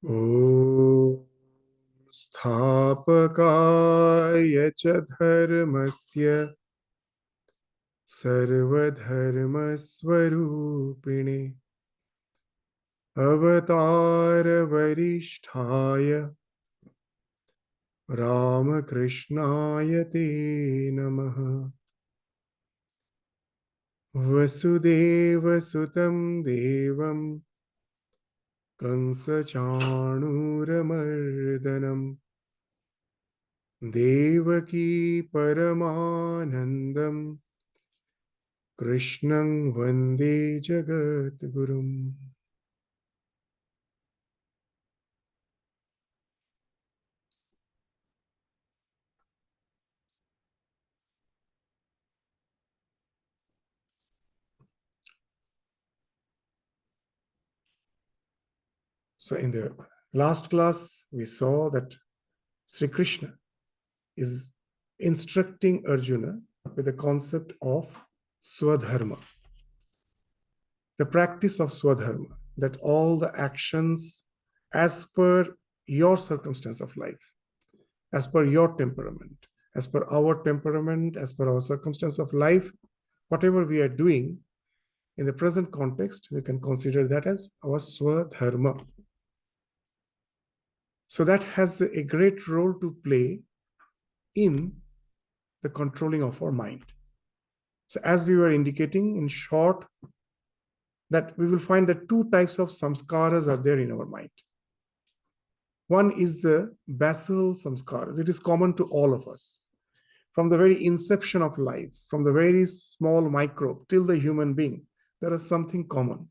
ॐ स्थापकाय च धर्मस्य सर्वधर्मस्वरूपिणे अवतारवरिष्ठाय रामकृष्णाय ते नमः। वसुदेवसुतं देवं कंसचाणूरमर्दनं देवकी परमानन्दं कृष्णं वन्दे जगद्गुरुम्। So in the last class, we saw that Sri Krishna is instructing Arjuna with the concept of Swadharma, the practice of Swadharma, that all the actions as per your circumstance of life, as per your temperament, as per our temperament, as per our circumstance of life, whatever we are doing in the present context, we can consider that as our Swadharma. So that has a great role to play in the controlling of our mind. So as we were indicating in short, that we will find that two types of samskaras are there in our mind. One is the basal samskaras. It is common to all of us. From the very inception of life, from the very small microbe till the human being, there is something common.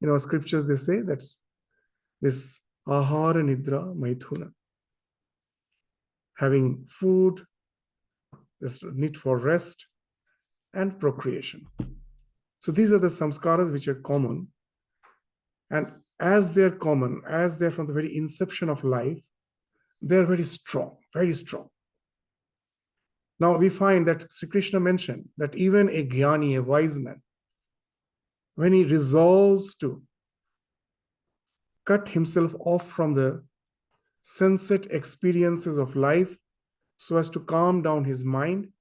In our scriptures, they say that's this ahara nidra maithuna. Having food, this need for rest, and procreation. So these are the samskaras which are common. And as they're common, as they're from the very inception of life, they're very strong, very strong. Now we find that Sri Krishna mentioned that even a jnani, a wise man, when he resolves to cut himself off from the sensate experiences of life so as to calm down his mind,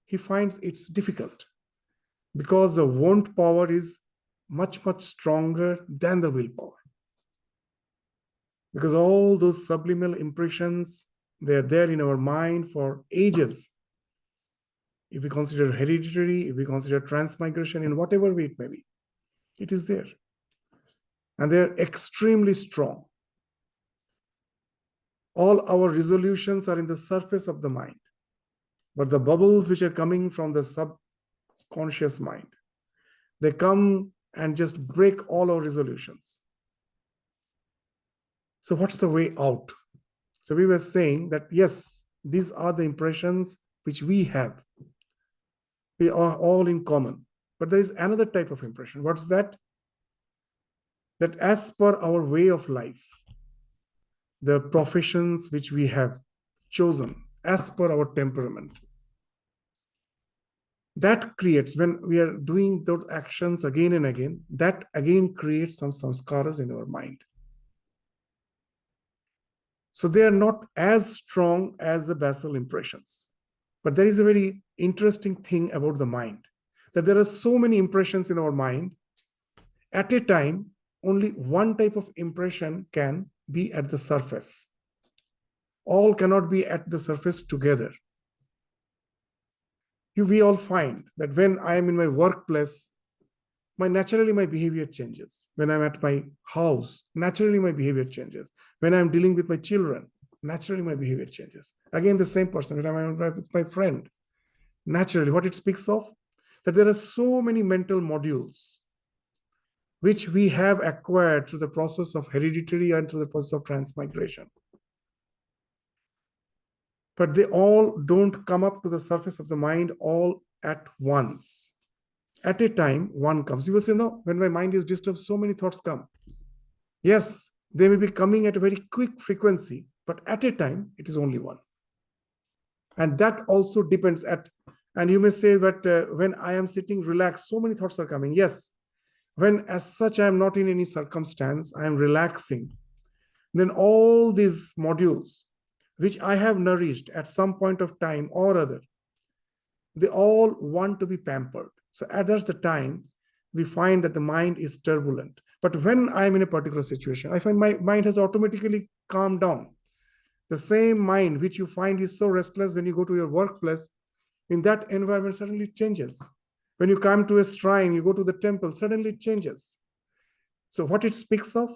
he finds it's difficult because the want power is much, much stronger than the willpower. Because all those subliminal impressions, they're there in our mind for ages. If we consider hereditary, if we consider transmigration, in whatever way it may be, it is there. And they're extremely strong. All our resolutions are in the surface of the mind. But the bubbles which are coming from the subconscious mind, they come and just break all our resolutions. So what's the way out? So we were saying that, yes, these are the impressions which we have. We are all in common. But there is another type of impression. What's that? That as per our way of life, the professions which we have chosen, as per our temperament, that creates, when we are doing those actions again and again, that again creates some samskaras in our mind. So they are not as strong as the basal impressions. But there is a very interesting thing about the mind, that there are so many impressions in our mind. At a time, only one type of impression can be at the surface. All cannot be at the surface together. We all find that when I am in my workplace, naturally my behavior changes. When I'm at my house, naturally my behavior changes. When I'm dealing with my children, naturally my behavior changes. Again, the same person, when I'm with my friend, naturally, what it speaks of, that there are so many mental modules which we have acquired through the process of hereditary and through the process of transmigration. But they all don't come up to the surface of the mind all at once. At a time, one comes. You will say, no, when my mind is disturbed, so many thoughts come. Yes, they may be coming at a very quick frequency, but at a time, it is only one. And that also depends at, and you may say that when I am sitting relaxed, so many thoughts are coming. Yes, when as such I am not in any circumstance, I am relaxing, then all these modules, which I have nourished at some point of time or other, they all want to be pampered. So that's the time we find that the mind is turbulent. But when I'm in a particular situation, I find my mind has automatically calmed down. The same mind which you find is so restless when you go to your workplace, in that environment suddenly it changes. When you come to a shrine, you go to the temple, suddenly it changes. So what it speaks of,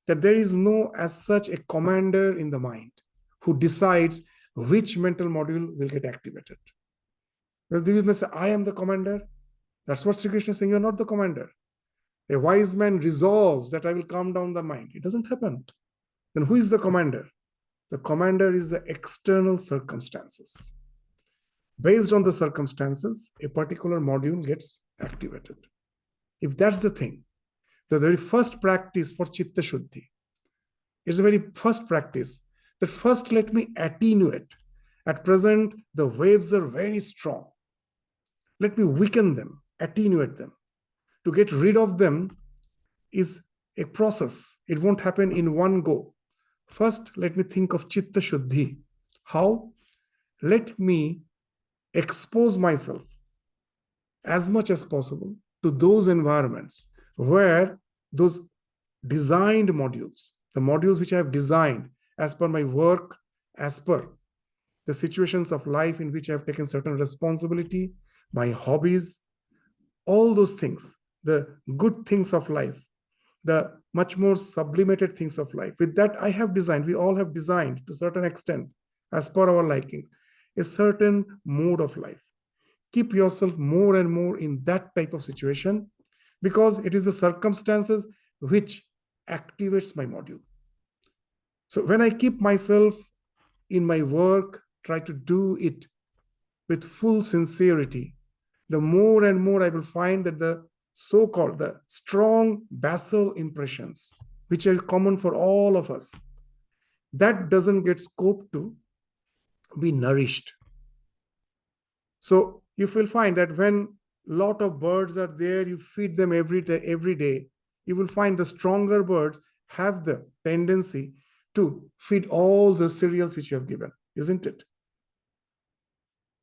that there is no as such a commander in the mind who decides which mental module will get activated. Well, you may say, I am the commander. That's what Sri Krishna is saying, you're not the commander. A wise man resolves that I will calm down the mind. It doesn't happen. Then who is the commander? The commander is the external circumstances. Based on the circumstances, a particular module gets activated. If that's the thing, the very first practice for Chitta Shuddhi is the very first practice that first let me attenuate. At present, the waves are very strong. Let me weaken them, attenuate them. To get rid of them is a process. It won't happen in one go. First, let me think of Chitta Shuddhi. How? Let me expose myself as much as possible to those environments where those designed modules, the modules which I have designed as per my work, as per the situations of life in which I have taken certain responsibility, my hobbies, all those things, the good things of life, the much more sublimated things of life. With that, I have designed, we all have designed to a certain extent, as per our likings, a certain mode of life. Keep yourself more and more in that type of situation, because it is the circumstances which activates my module. So when I keep myself in my work, try to do it with full sincerity, the more and more I will find that the so-called the strong basal impressions, which are common for all of us, that doesn't get scope to be nourished. So you will find that when a lot of birds are there, you feed them every day, you will find the stronger birds have the tendency to feed all the cereals which you have given, isn't it?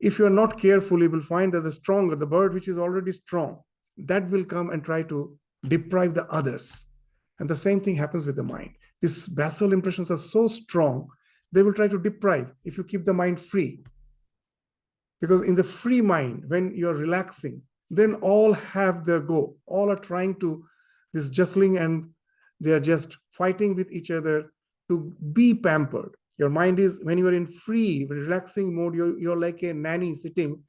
If you're not careful, you will find that the bird which is already strong, that will come and try to deprive the others. And the same thing happens with the mind. These basal impressions are so strong, they will try to deprive if you keep the mind free. Because in the free mind, when you're relaxing, then all have their go. All are trying to, this jostling, and they are just fighting with each other to be pampered. Your mind is, when you are in free, relaxing mode, you're like a nanny sitting.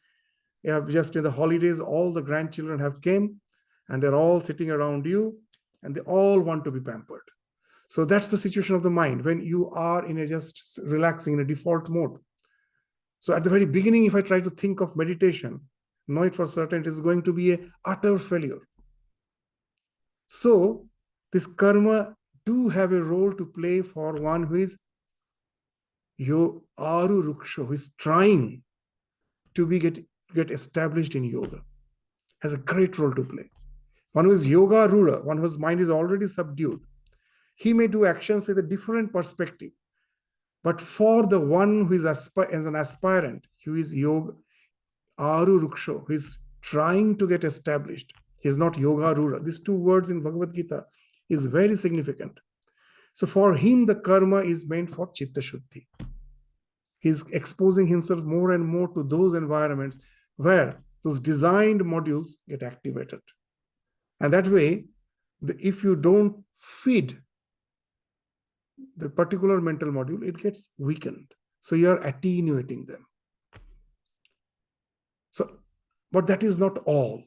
You have just in the holidays, all the grandchildren have came and they're all sitting around you and they all want to be pampered. So that's the situation of the mind when you are in a just relaxing in a default mode. So at the very beginning, if I try to think of meditation, know it for certain, it is going to be an utter failure. So this karma do have a role to play for one who is Yo Aru Ruksho, who is trying to get established in yoga, has a great role to play. One who is Yoga Rura, one whose mind is already subdued, he may do actions with a different perspective. But for the one who is as an aspirant, who is Yoga Aru Ruksho, who is trying to get established, he is not Yoga Rura. These two words in Bhagavad Gita is very significant. So for him, the karma is meant for Chitta Shuddhi. He's exposing himself more and more to those environments where those designed modules get activated. And that way, if you don't feed the particular mental module, it gets weakened. So you are attenuating them. So, but that is not all.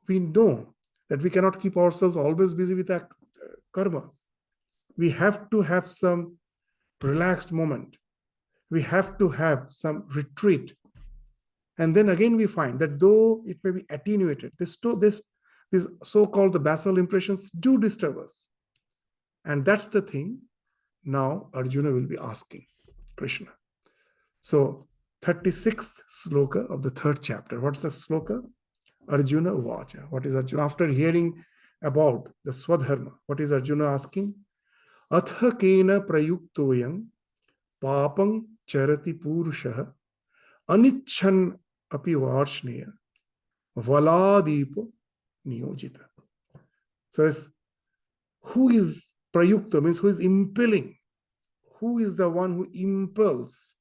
We know that we cannot keep ourselves always busy with that karma. We have to have some relaxed moment. We have to have some retreat. And then again, we find that though it may be attenuated, these so-called the basal impressions do disturb us. And that's the thing now Arjuna will be asking Krishna. So 36th sloka of the 3rd chapter. What's the sloka? Arjuna Uvacha. What is Arjuna? After hearing about the Swadharma, what is Arjuna asking? Atha kena prayuktoyam papam charati purushah anichan api varshneya valadipo niyojita. So who is prayukta means who is impelling. Who is the one who impels?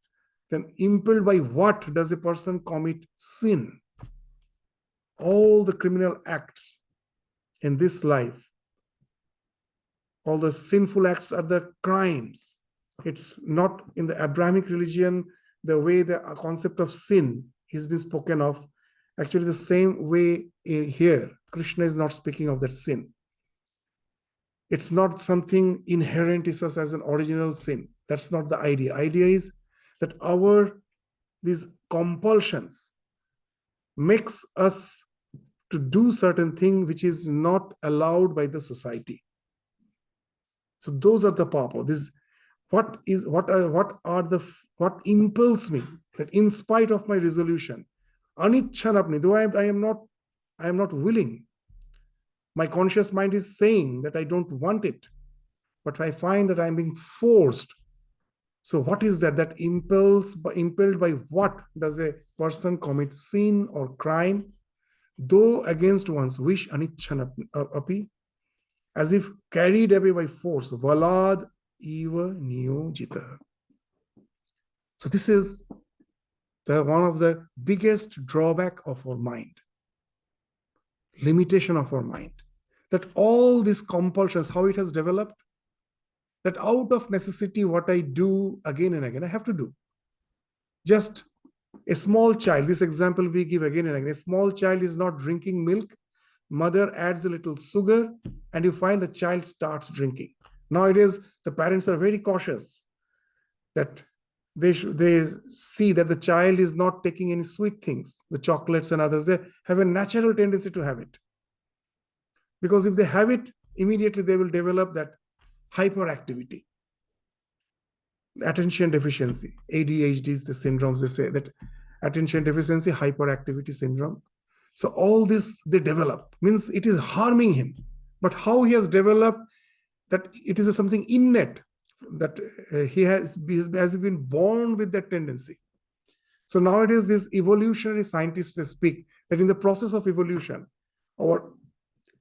Then impelled by what does a person commit sin? All the criminal acts in this life, all the sinful acts are the crimes. It's not in the Abrahamic religion, the way the concept of sin is being spoken of. Actually, the same way here, Krishna is not speaking of that sin. It's not something inherent in us as an original sin. That's not the idea. Idea is that these compulsions makes us to do certain thing which is not allowed by the society. So those are the papa. What impels me that in spite of my resolution, anichanapni, though I am not willing. My conscious mind is saying that I don't want it, but I find that I'm being forced. So what is that? That impelled by what does a person commit sin or crime? Though against one's wish, anichanapi, as if carried away by force, valad eva niyojita. So this is one of the biggest drawback of our mind, limitation of our mind, that all these compulsions, how it has developed, that out of necessity, what I do again and again, I have to do. Just a small child, this example we give again and again, a small child is not drinking milk, mother adds a little sugar, and you find the child starts drinking. Nowadays, the parents are very cautious that they see that the child is not taking any sweet things, the chocolates and others. They have a natural tendency to have it. Because if they have it, immediately they will develop that hyperactivity, attention deficiency. ADHD is the syndromes, they say that attention deficiency, hyperactivity syndrome. So all this they develop, means it is harming him. But how he has developed, that it is something innate, that he has been born with that tendency. So nowadays, these evolutionary scientists speak that in the process of evolution, our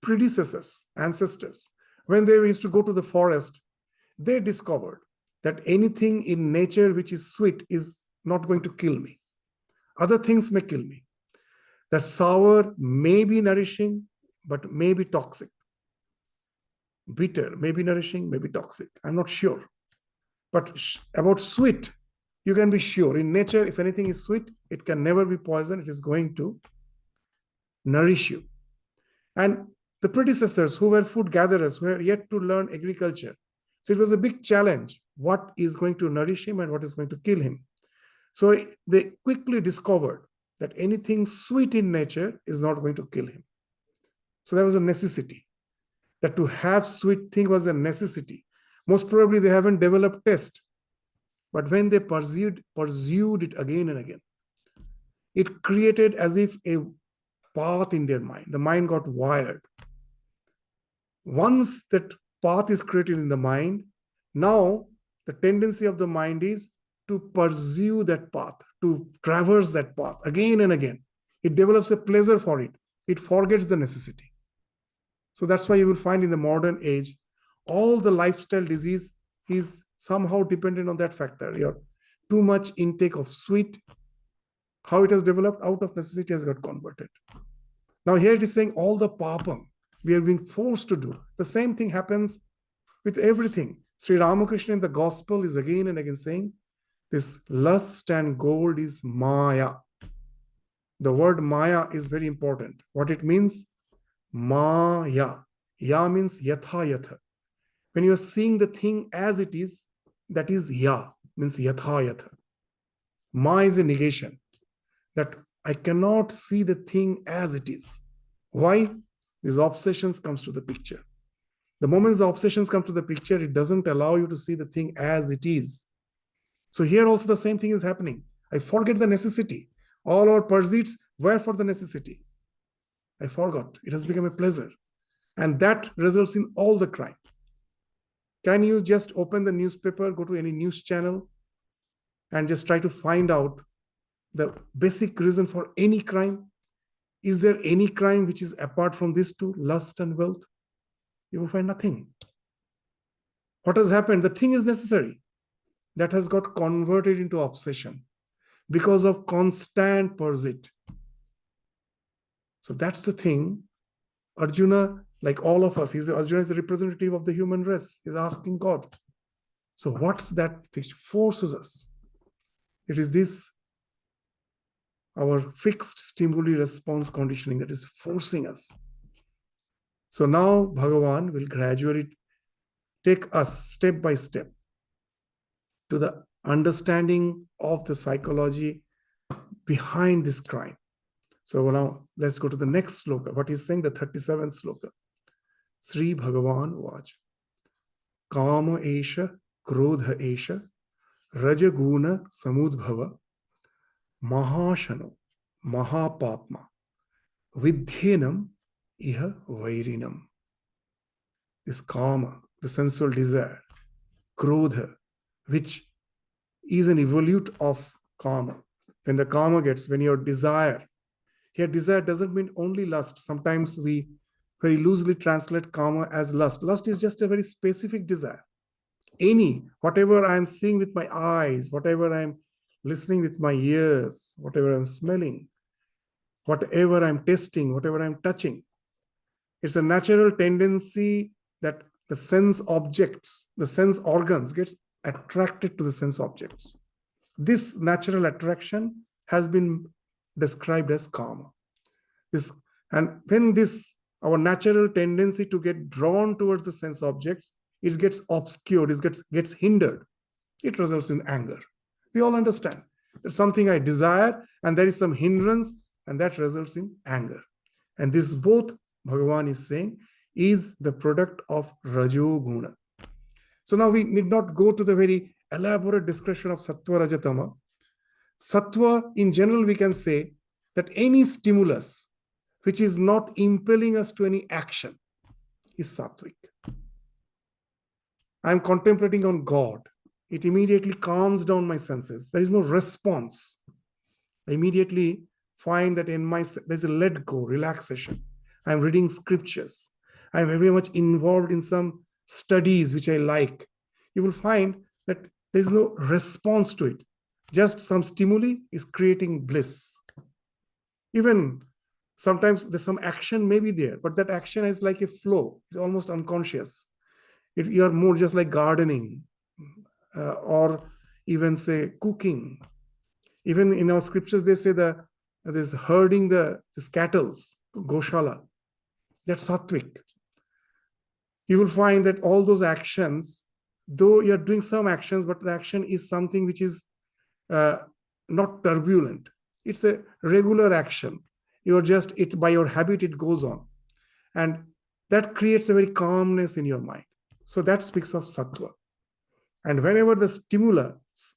predecessors, ancestors, when they used to go to the forest, they discovered that anything in nature which is sweet is not going to kill me. Other things may kill me. That sour may be nourishing, but may be toxic. Bitter may be nourishing, may be toxic. I'm not sure. But about sweet, you can be sure. In nature, if anything is sweet, it can never be poison. It is going to nourish you. And the predecessors who were food gatherers, who were yet to learn agriculture. So it was a big challenge. What is going to nourish him and what is going to kill him? So they quickly discovered that anything sweet in nature is not going to kill him. So there was a necessity. That to have sweet thing was a necessity. Most probably they haven't developed taste. But when they pursued it again and again, it created as if a path in their mind. The mind got wired. Once that path is created in the mind, now the tendency of the mind is to pursue that path, to traverse that path again and again. It develops a pleasure for it. It forgets the necessity. So that's why you will find in the modern age, all the lifestyle disease is somehow dependent on that factor. Your too much intake of sweet, how it has developed out of necessity has got converted. Now here it is saying all the papam we are being forced to do. The same thing happens with everything. Sri Ramakrishna in the gospel is again and again saying this lust and gold is maya. The word maya is very important. What it means? Maya. Ya means yatha yatha. When you are seeing the thing as it is, that is ya, means yatha yatha. Ma is a negation, that I cannot see the thing as it is. Why? These obsessions comes to the picture. The moment the obsessions come to the picture, it doesn't allow you to see the thing as it is. So here also the same thing is happening. I forget the necessity. All our pursuits were for the necessity. I forgot. It has become a pleasure. And that results in all the crime. Can you just open the newspaper, go to any news channel, and just try to find out the basic reason for any crime? Is there any crime which is apart from these two, lust and wealth? You will find nothing. What has happened? The thing is necessary. That has got converted into obsession because of constant pursuit. So that's the thing. Arjuna, like all of us, Arjuna is a representative of the human race. He's asking God. So what's that which forces us? It is this, our fixed stimuli response conditioning that is forcing us. So now Bhagavan will gradually take us step by step to the understanding of the psychology behind this crime. So now let's go to the next sloka. What he's saying, the 37th sloka. Sri Bhagavan Vach. Kama Esha, Krodha Esha, Rajaguna Samudbhava, Mahashano, Mahapapma, Vidhenam, Iha Vairinam. This kama, the sensual desire, Krodha, which is an evolute of kama. When the kama gets, when your desire, here desire doesn't mean only lust. Sometimes we very loosely translate kama as lust. Lust is just a very specific desire. Whatever I'm seeing with my eyes, whatever I'm listening with my ears, whatever I'm smelling, whatever I'm tasting, whatever I'm touching, it's a natural tendency that the sense objects, the sense organs gets attracted to the sense objects. This natural attraction has been described as kama. And when our natural tendency to get drawn towards the sense objects, it gets obscured, it gets hindered. It results in anger. We all understand. There's something I desire and there is some hindrance and that results in anger. And this both, Bhagavan is saying, is the product of Rajoguna. So now we need not go to the very elaborate description of Sattva, Rajatama. Sattva, in general, we can say that any stimulus which is not impelling us to any action is sattvic. I'm contemplating on God. It immediately calms down my senses. There is no response. I immediately find that there's a let go, relaxation. I'm reading scriptures. I'm very much involved in some studies which I like. You will find that there's no response to it. Just some stimuli is creating bliss. Even sometimes there's some action may be there, but that action is like a flow. It's almost unconscious. You are more just like gardening or even say cooking. Even in our scriptures, they say there's herding these cattle, Goshala. That's sattvic. You will find that all those actions, though you're doing some actions, but the action is something which is not turbulent. It's a regular action. You're just, by your habit, it goes on. And that creates a very calmness in your mind. So that speaks of sattva. And whenever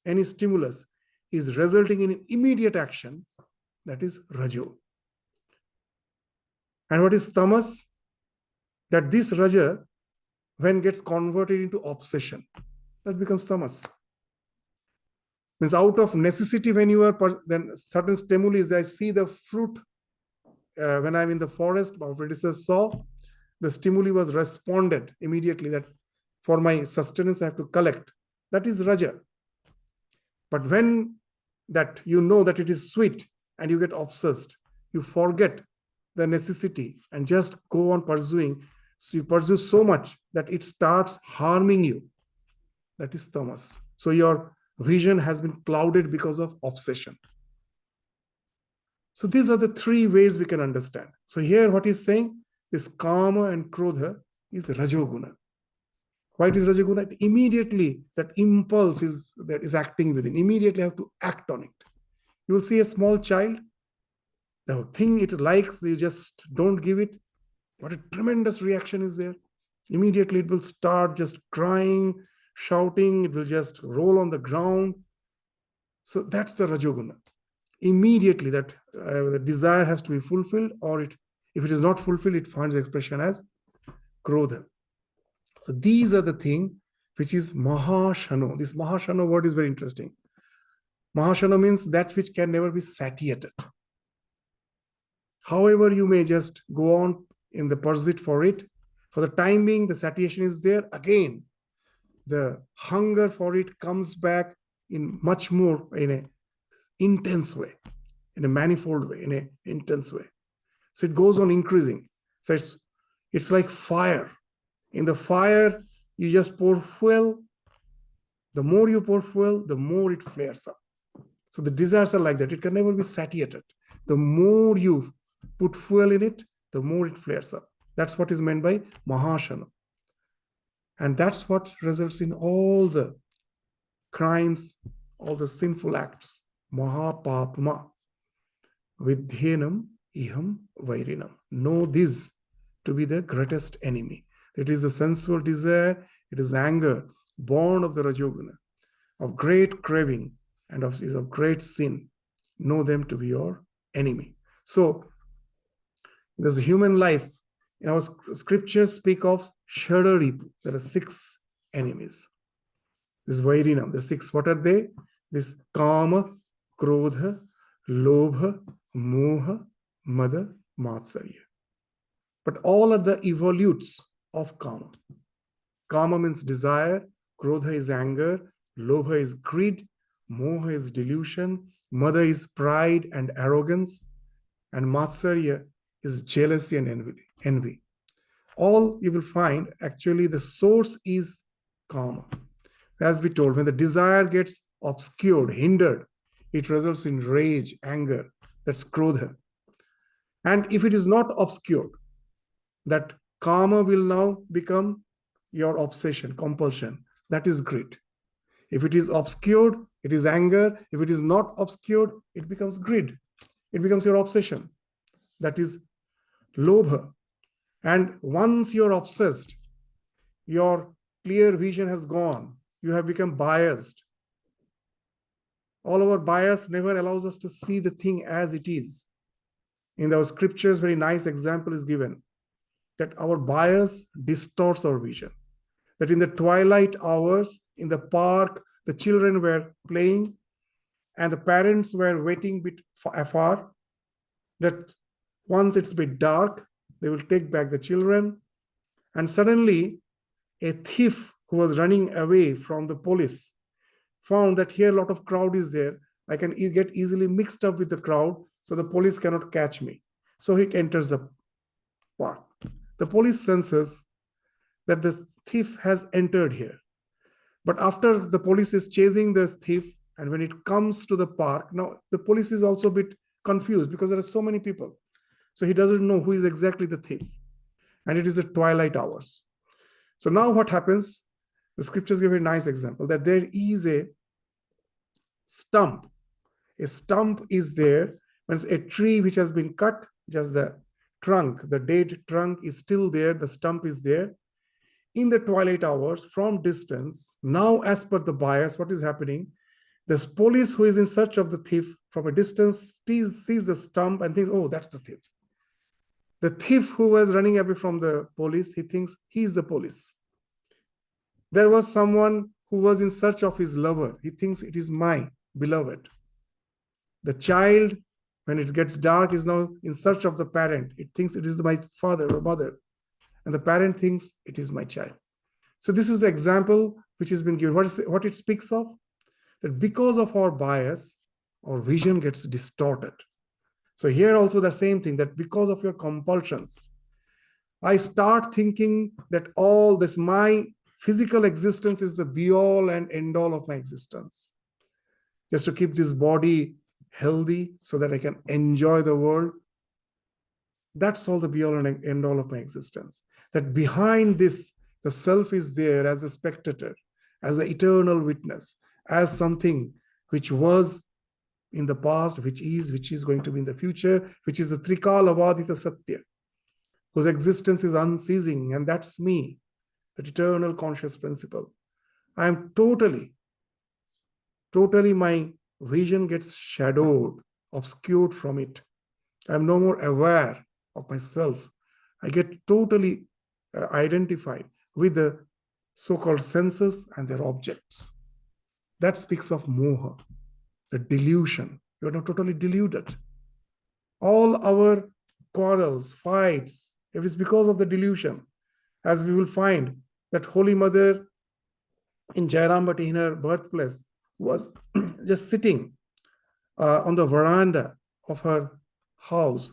any stimulus is resulting in an immediate action, that is rajo. And what is tamas? That this raja, when gets converted into obsession, that becomes tamas. Means out of necessity, when you are, then certain stimuli, I see the fruit. When I'm in the forest, our predecessors saw, the stimuli was responded immediately that for my sustenance, I have to collect. That is raja. But when that you know that it is sweet and you get obsessed, you forget the necessity and just go on pursuing. So you pursue so much that it starts harming you. That is tamas. So your vision has been clouded because of obsession. So these are the three ways we can understand. So here what he's saying, this kama and krodha is rajoguna. Why it is rajoguna? Immediately that impulse that is acting within. Immediately have to act on it. You will see a small child, the thing it likes, you just don't give it. What a tremendous reaction is there. Immediately it will start just crying, shouting, it will just roll on the ground. So that's the rajoguna. Immediately that the desire has to be fulfilled, or if it is not fulfilled, it finds expression as krodha. So these are the things which is Mahashano. This Mahashano word is very interesting. Mahashano means that which can never be satiated. However, you may just go on in the pursuit for it. For the time being, the satiation is there. Again, the hunger for it comes back in much more, in an intense way, in a manifold way, in an intense way. So it goes on increasing. So it's like fire. In the fire, you just pour fuel. The more you pour fuel, the more it flares up. So the desires are like that. It can never be satiated. The more you put fuel in it, the more it flares up. That's what is meant by Mahashana. And that's what results in all the crimes, all the sinful acts. Mahapapma. Vidhenam iham vairinam. Know this to be the greatest enemy. It is the sensual desire, it is anger, born of the Rajoguna, of great craving, and is of great sin. Know them to be your enemy. So, there's a human life. In our scriptures speak of Shadaripu. There are 6 enemies. This Vairinam, the 6, what are they? This Kama, Krodha, Lobha, Moha, Mada, Matsarya. But all are the evolutes of Kama. Kama means desire, Krodha is anger, Lobha is greed, Moha is delusion, Mada is pride and arrogance, and Matsarya is jealousy and envy. All you will find, actually, the source is Kama. As we told, when the desire gets obscured, hindered, it results in rage, anger. That's Krodha. And if it is not obscured, that Kama will now become your obsession, compulsion. That is greed. If it is obscured, it is anger. If it is not obscured, it becomes greed. It becomes your obsession. That is Lobha. And once you're obsessed, your clear vision has gone. You have become biased. All our bias never allows us to see the thing as it is. In the scriptures, very nice example is given that our bias distorts our vision. That in the twilight hours, in the park, the children were playing and the parents were waiting a bit afar, that once it's a bit dark, they will take back the children. And suddenly, a thief who was running away from the police found that here a lot of crowd is there. I can get easily mixed up with the crowd, so the police cannot catch me. So he enters the park. The police senses that the thief has entered here. But after the police is chasing the thief, and when it comes to the park, now the police is also a bit confused because there are so many people. So he doesn't know who is exactly the thief. And it is the twilight hours. So now what happens? The scriptures give a nice example that there is a stump. A stump is there. Means a tree which has been cut, just the trunk, the dead trunk is still there. The stump is there. In the twilight hours, from distance, now as per the bias, what is happening? The police who is in search of the thief from a distance sees the stump and thinks, oh, that's the thief. The thief who was running away from the police, he thinks he is the police. There was someone who was in search of his lover. He thinks it is my beloved. The child, when it gets dark, is now in search of the parent. It thinks it is my father or mother. And the parent thinks it is my child. So this is the example which has been given. What it speaks of? That because of our bias, our vision gets distorted. So here also the same thing, that because of your compulsions, I start thinking that all this, my physical existence is the be-all and end-all of my existence. Just to keep this body healthy so that I can enjoy the world. That's all the be-all and end-all of my existence. That behind this, the self is there as a spectator, as an eternal witness, as something which was in the past, which is going to be in the future, which is the Trikala Vadita Satya, whose existence is unceasing, and that's me, that eternal conscious principle. I am totally, my vision gets shadowed, obscured from it. I am no more aware of myself. I get totally identified with the so-called senses and their objects. That speaks of moha, the delusion. You're not totally deluded. All our quarrels, fights, it is because of the delusion. As we will find that Holy Mother in Jairambati, in her birthplace, was just sitting on the veranda of her house.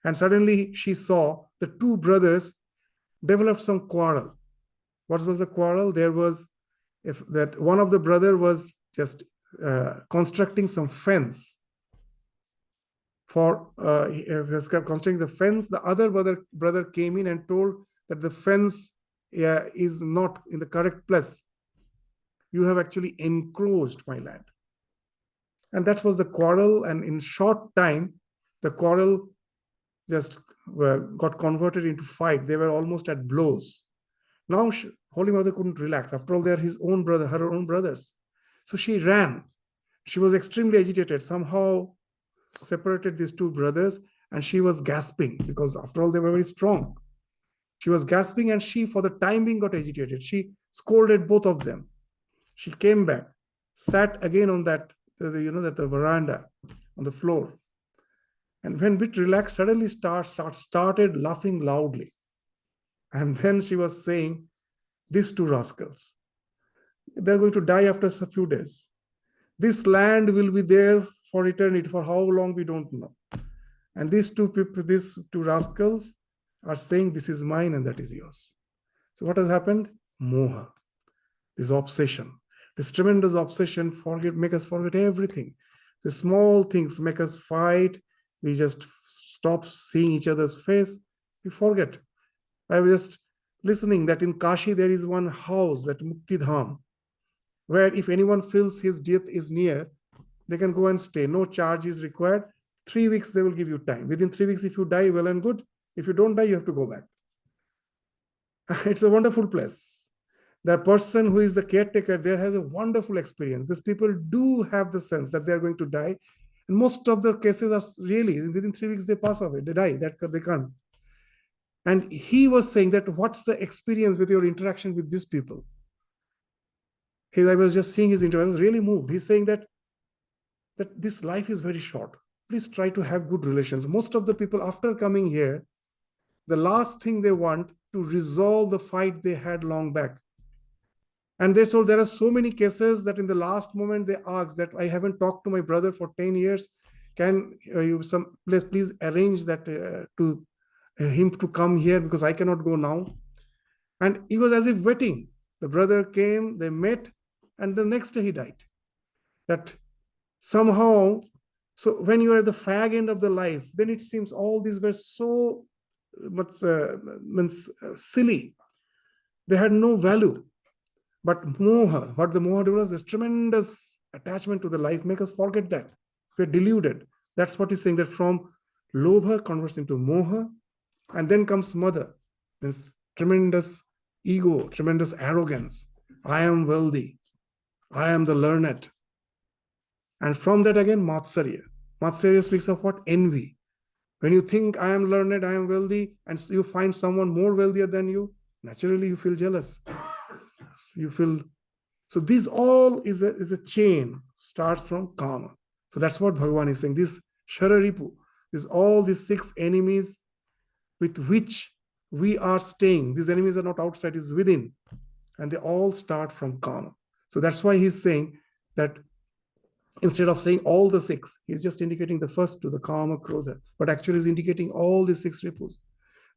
And suddenly she saw the two brothers developed some quarrel. What was the quarrel? There was that one of the brother was just constructing some fence. He was constructing the fence. The other brother came in and told that the fence is not in the correct place. You have actually encroached my land. And that was the quarrel. And in short time, the quarrel just got converted into fight. They were almost at blows. Now Holy Mother couldn't relax. After all, they are her own brothers. So she ran. She was extremely agitated, somehow separated these two brothers, and she was gasping because after all, they were very strong. She was gasping, and she, for the time being, got agitated. She scolded both of them. She came back, sat again on that, the veranda on the floor. And when bit relaxed, suddenly started laughing loudly. And then she was saying, these two rascals, they're going to die after a few days. This land will be there for eternity. For how long, we don't know. And these two rascals are saying, this is mine and that is yours. So what has happened? Moha, this obsession, this tremendous obsession, make us forget everything. The small things make us fight. We just stop seeing each other's face. We forget. I was just listening that in Kashi there is one house, that Mukti Dham, where if anyone feels his death is near, they can go and stay. No charge is required. 3 weeks they will give you time. Within 3 weeks, if you die, well and good. If you don't die, you have to go back. It's a wonderful place. The person who is the caretaker there has a wonderful experience. These people do have the sense that they are going to die. And most of the cases are really, within 3 weeks, they pass away. They die. They can't. And he was saying that what's the experience with your interaction with these people? I was just seeing his interview. I was really moved. He's saying that this life is very short. Please try to have good relations. Most of the people, after coming here, the last thing they want to resolve the fight they had long back. And they told there are so many cases that in the last moment they asked that I haven't talked to my brother for 10 years. Can you please arrange that to him to come here because I cannot go now. And he was as if waiting. The brother came, they met, and the next day he died. That somehow, so when you are at the fag end of the life, then it seems all these were so much silly. They had no value. But moha, what the moha was, this tremendous attachment to the life, make us forget that. We're deluded. That's what he's saying, that from lobha converts into moha, and then comes mother, this tremendous ego, tremendous arrogance. I am wealthy. I am the learned. And from that again, matsarya. Matsarya speaks of what? Envy. When you think I am learned, I am wealthy, and you find someone more wealthier than you, naturally you feel jealous. You feel. So this all is a chain, starts from kama. So that's what Bhagavan is saying. This Shararipu, all these 6 enemies with which we are staying. These enemies are not outside, it's within. And they all start from kama. So that's why he's saying that instead of saying all the 6, he's just indicating the first 2, the kama, krodha. But actually he's indicating all the 6 ripus.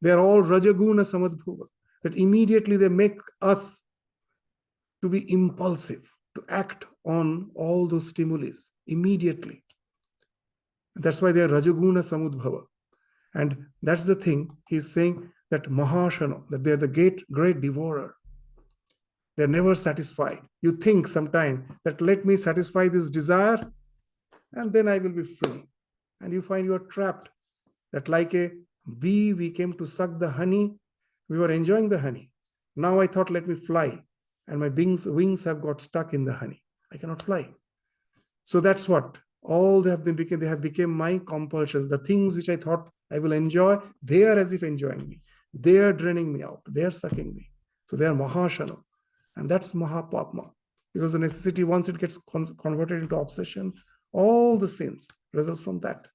They are all rajaguna samadbhuva. That immediately they make us to be impulsive, to act on all those stimuli immediately. That's why they are rajaguna samudbhava. And that's the thing he's saying, that mahashana, that they're the great devourer. They're never satisfied. You think sometime that let me satisfy this desire and then I will be free. And you find you are trapped. That like a bee, we came to suck the honey. We were enjoying the honey. Now I thought, let me fly. And my wings have got stuck in the honey. I cannot fly. So that's what all they have become my compulsions. The things which I thought I will enjoy, they are as if enjoying me. They are draining me out. They are sucking me. So they are mahashana. And that's Mahapapma. Because the necessity, once it gets converted into obsession, all the sins results from that.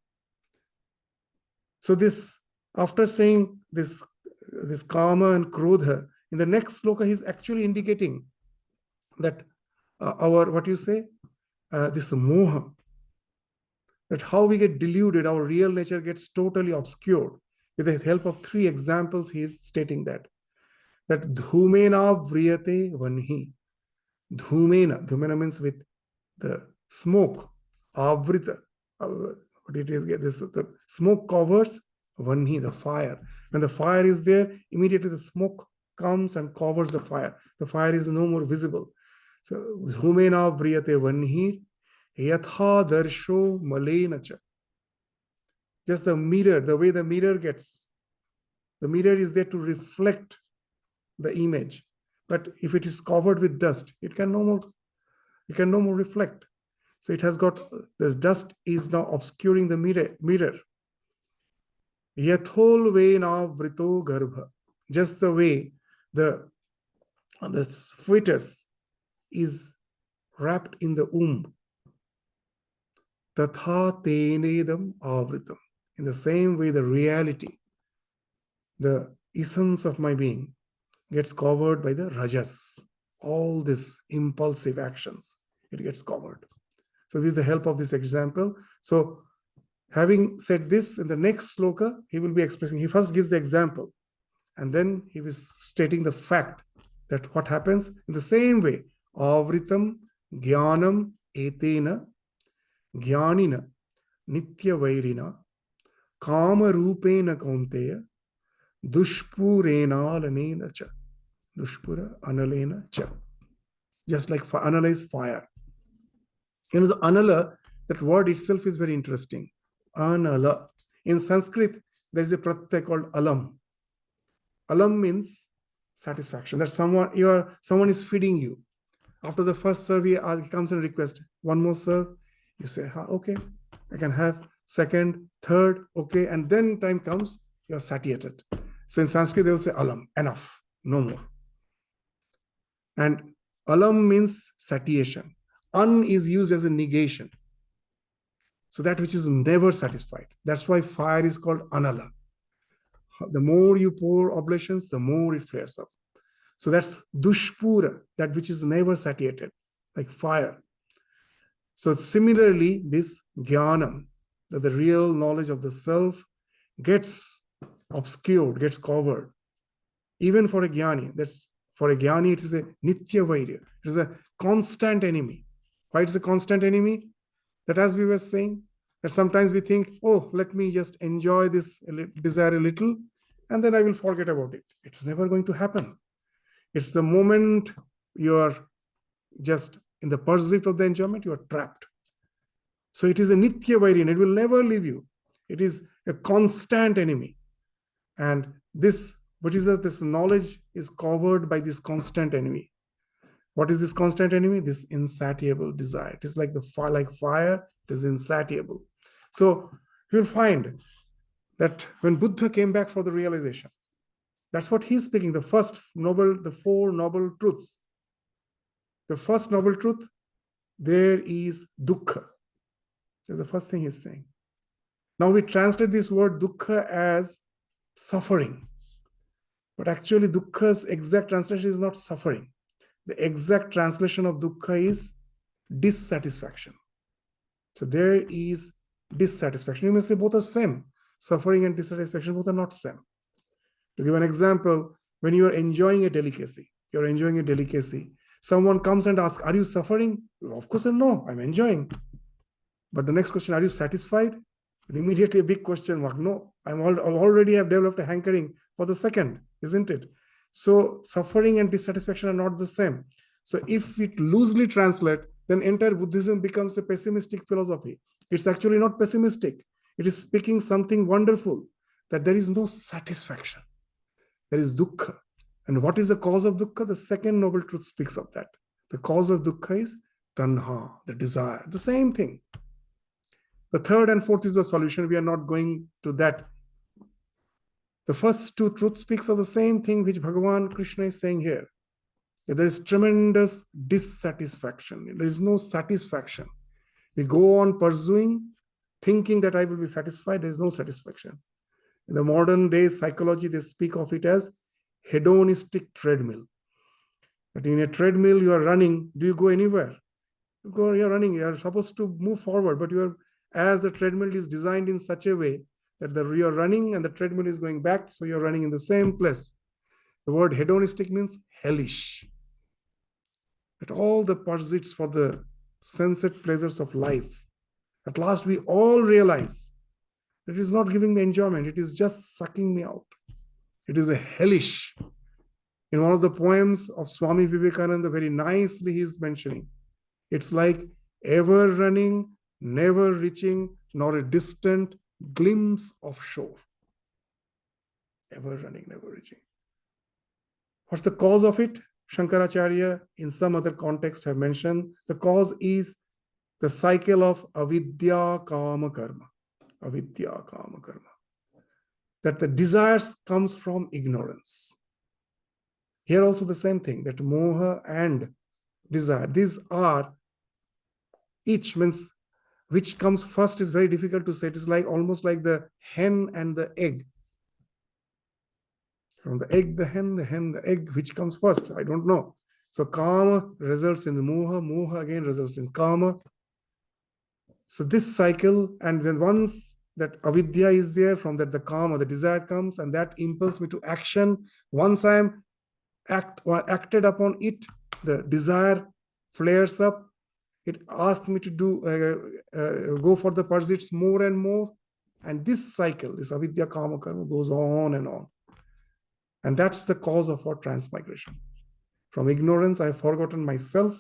So this, after saying this Kama and Krodha, in the next sloka, he's actually indicating that our, what you say, this moha, that how we get deluded, our real nature gets totally obscured. With the help of 3 examples, he is stating that dhumena vriyate vanhi. Dhumena means with the smoke, avrita, what it is, the smoke covers vanhi, the fire. When the fire is there, immediately the smoke comes and covers the fire. The fire is no more visible. So, dhumena vriyate vanhi, yatha darsho malena cha. Just the mirror, the way the mirror is there to reflect the image. But if it is covered with dust, it can no more reflect. So it has got, this dust is now obscuring the mirror. Yathol vena vrito garbha. Just the way the fetus is wrapped in the womb. Tatha tenedam avritam. In the same way, the reality, the essence of my being, gets covered by the rajas. All these impulsive actions, it gets covered. So with the help of this example, so having said this, in the next sloka, he will be expressing, he first gives the example, and then he was stating the fact that what happens in the same way, avritam jnanam etena jnanina nitya vairina kama rupena kaunteya dushpurena lanena cha. Dushpura analena cha. Just like anala is fire. You know, the anala, that word itself is very interesting. Anala. In Sanskrit, there is a pratyay called alam. Alam means satisfaction. That someone is feeding you. After the first serve, he comes and requests, one more serve. You say, okay, I can have. Second, third, okay. And then time comes, you are satiated. So in Sanskrit, they will say alam, enough, no more. And alam means satiation. An is used as a negation. So that which is never satisfied. That's why fire is called anala. The more you pour oblations, the more it flares up. So that's dushpura, that which is never satiated, like fire. So similarly, this jnanam, that the real knowledge of the self, gets obscured, gets covered. Even for a jnani, for a jnani, it is a nitya vairya. It is a constant enemy. Why it's a constant enemy? That, as we were saying, that sometimes we think, oh, let me just enjoy this desire a little, and then I will forget about it. It's never going to happen. It's the moment you are just in the pursuit of the enjoyment, you are trapped. So it is a nitya vairya. It will never leave you. It is a constant enemy. And this knowledge is covered by this constant enemy. What is this constant enemy? This insatiable desire. It is like fire, it is insatiable. So you'll find that when Buddha came back for the realization, that's what he's speaking, the 4 noble truths. The first noble truth, there is dukkha. That's the first thing he's saying. Now we translate this word dukkha as suffering. But actually dukkha's exact translation is not suffering. The exact translation of dukkha is dissatisfaction. So there is dissatisfaction. You may say both are same. Suffering and dissatisfaction, both are not same. To give an example, when you are enjoying a delicacy, someone comes and asks, are you suffering? Of course, no, I'm enjoying. But the next question, are you satisfied? And immediately a big question mark. No, I already have developed a hankering for the second, isn't it? So suffering and dissatisfaction are not the same. So if we loosely translate, then entire Buddhism becomes a pessimistic philosophy. It's actually not pessimistic. It is speaking something wonderful, that there is no satisfaction. There is dukkha. And what is the cause of dukkha? The second noble truth speaks of that. The cause of dukkha is tanha, the desire. The same thing. The third and fourth is the solution. We are not going to that. The first 2 truths speaks of the same thing which Bhagavan Krishna is saying here. There is tremendous dissatisfaction. There is no satisfaction. We go on pursuing, thinking that I will be satisfied. There is no satisfaction. In the modern day psychology, they speak of it as hedonistic treadmill. But in a treadmill, you are running. Do you go anywhere? You're running. You are supposed to move forward, but as the treadmill is designed in such a way that you're running and the treadmill is going back, so you're running in the same place. The word hedonistic means hellish. That all the pursuits for the sensate pleasures of life, at last we all realize that it is not giving me enjoyment. It is just sucking me out. It is a hellish. In one of the poems of Swami Vivekananda, very nicely he is mentioning, it's like ever running, never reaching, nor a distant glimpse of shore. Ever running, never reaching. What's the cause of it? Shankaracharya, in some other context, have mentioned the cause is the cycle of avidya kama karma. Avidya kama karma. That the desires comes from ignorance. Here also the same thing, that moha and desire, these are each means which comes first is very difficult to say. It is like almost like the hen and the egg. From the egg, the hen, the egg, which comes first? I don't know. So kama results in moha, moha again results in kama. So this cycle, and then once that avidya is there, from that the kama, the desire comes, and that impels me to action. Once I am acted upon it, the desire flares up. It asks me to go for the pursuits more and more. And this cycle, this avidya kama karma, goes on and on. And that's the cause of our transmigration. From ignorance, I have forgotten myself.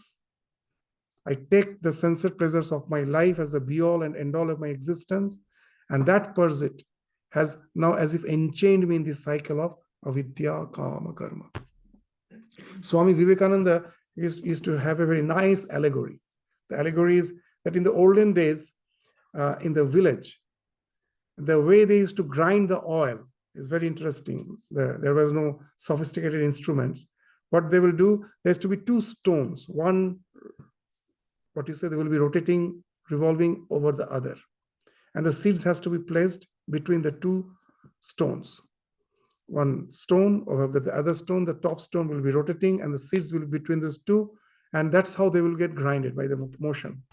I take the sensate pleasures of my life as the be-all and end-all of my existence. And that pursuit has now as if enchained me in this cycle of avidya kama karma. Swami Vivekananda used to have a very nice allegory. The allegory is that in the olden days, in the village, the way they used to grind the oil is very interesting. There was no sophisticated instruments. What they will do, there has to be two stones. One, what you say, they will be rotating, revolving over the other. And the seeds has to be placed between the two stones. One stone over the other stone, the top stone will be rotating and the seeds will be between those two. And that's how they will get grinded by the motion.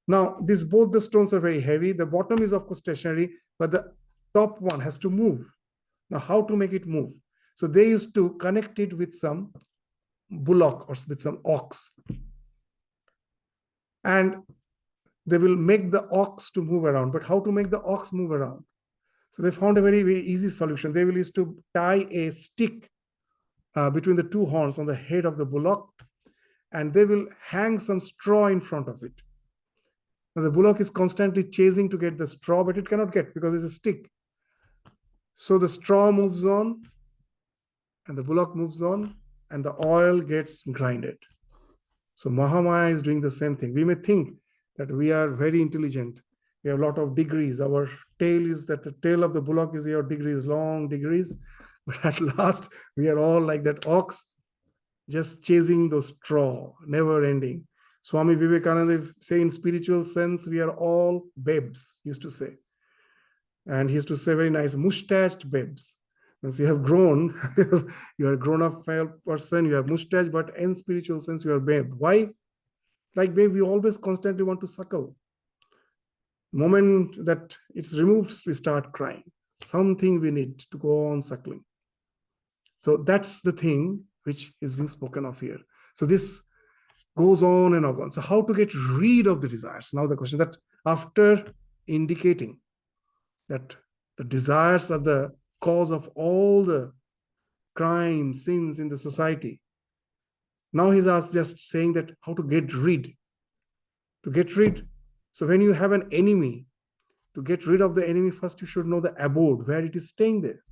Now, both the stones are very heavy. The bottom is, of course, stationary, but the top one has to move. Now, how to make it move? So they used to connect it with some bullock or with some ox. And they will make the ox to move around. But how to make the ox move around? So they found a very, very easy solution. They will used to tie a stick between the two horns on the head of the bullock, and they will hang some straw in front of it. Now the bullock is constantly chasing to get the straw, but it cannot get because it's a stick. So the straw moves on, and the bullock moves on, and the oil gets grinded. So Mahamaya is doing the same thing. We may think that we are very intelligent. We have a lot of degrees. Our tail is that the tail of the bullock is your degrees, long degrees. But at last, we are all like that ox, just chasing those straw, never ending. Swami Vivekananda say in spiritual sense, we are all babes, he used to say. And he used to say very nice, mustached babes. Once you have grown, you are a grown-up person, you have mustache, but in spiritual sense, you are babe. Why? Like babe, we always constantly want to suckle. The moment that it's removed, we start crying. Something we need to go on suckling. So that's the thing which is being spoken of here. So this goes on and on. So how to get rid of the desires? Now the question that after indicating that the desires are the cause of all the crimes, sins in the society, now he's just saying that how to get rid. To get rid. So when you have an enemy, to get rid of the enemy, first you should know the abode, where it is staying there.